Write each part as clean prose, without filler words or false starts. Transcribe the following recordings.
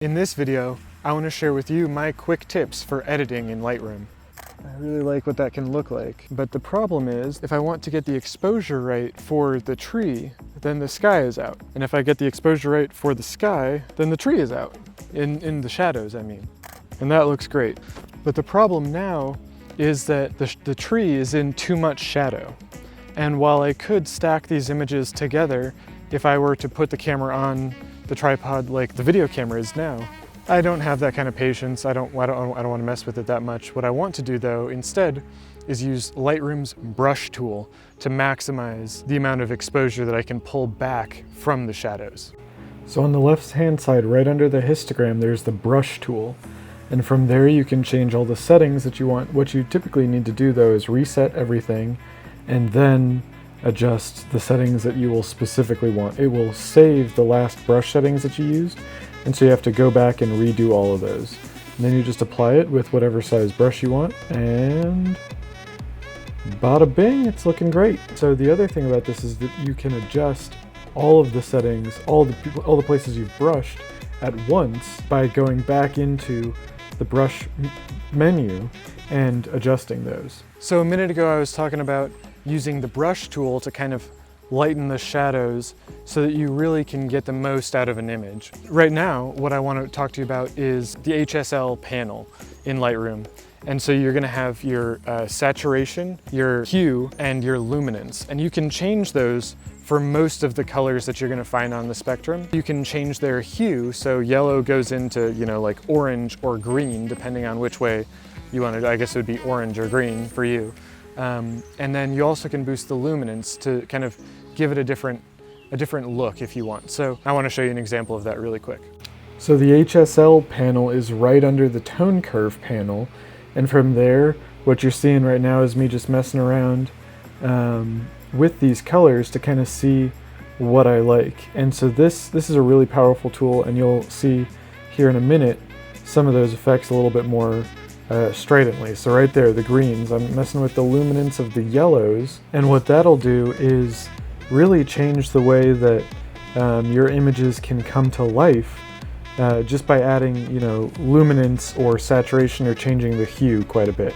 In this video, I want to share with you my quick tips for editing in Lightroom. I really like what that can look like, but the problem is if I want to get the exposure right for the tree, then the sky is out. And if I get the exposure right for the sky, then the tree is out, in the shadows, I mean. And that looks great. But the problem now is that the tree is in too much shadow. And while I could stack these images together, if I were to put the camera on the tripod like the video camera is now, I don't have that kind of patience. I don't want to mess with it that much. What I want to do though instead is use Lightroom's brush tool to maximize the amount of exposure that I can pull back from the shadows. So on the left hand side, right under the histogram, there's the brush tool. And from there you can change all the settings that you want. What you typically need to do though is reset everything and then adjust the settings that you will specifically want. It will save the last brush settings that you used, and so you have to go back and redo all of those. And then you just apply it with whatever size brush you want, and bada bing, it's looking great. So the other thing about this is that you can adjust all of the settings, all the places you've brushed at once by going back into the brush menu and adjusting those. So a minute ago I was talking about using the brush tool to kind of lighten the shadows so that you really can get the most out of an image. Right now, what I want to talk to you about is the HSL panel in Lightroom. And so you're going to have your saturation, your hue, and your luminance. And you can change those for most of the colors that you're going to find on the spectrum. You can change their hue, so yellow goes into, like orange or green, depending on which way you want it. I guess it would be orange or green for you. And then you also can boost the luminance to kind of give it a different look if you want. So I want to show you an example of that really quick. So the HSL panel is right under the tone curve panel. And from there, what you're seeing right now is me just messing around with these colors to kind of see what I like. And so this is a really powerful tool, and you'll see here in a minute some of those effects a little bit more stridently. So right there, the greens, I'm messing with the luminance of the yellows, and what that'll do is really change the way that your images can come to life just by adding, luminance or saturation or changing the hue quite a bit.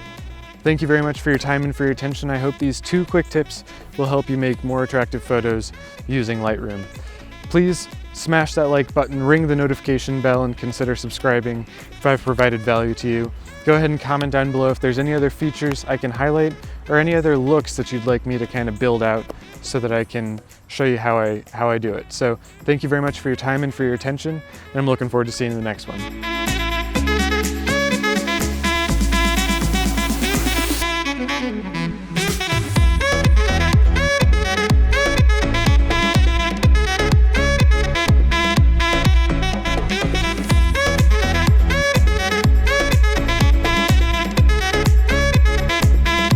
Thank you very much for your time and for your attention. I hope these 2 quick tips will help you make more attractive photos using Lightroom. Please smash that like button, ring the notification bell, and consider subscribing if I've provided value to you. Go ahead and comment down below if there's any other features I can highlight or any other looks that you'd like me to kind of build out so that I can show you how I do it. So thank you very much for your time and for your attention, and I'm looking forward to seeing you in the next one.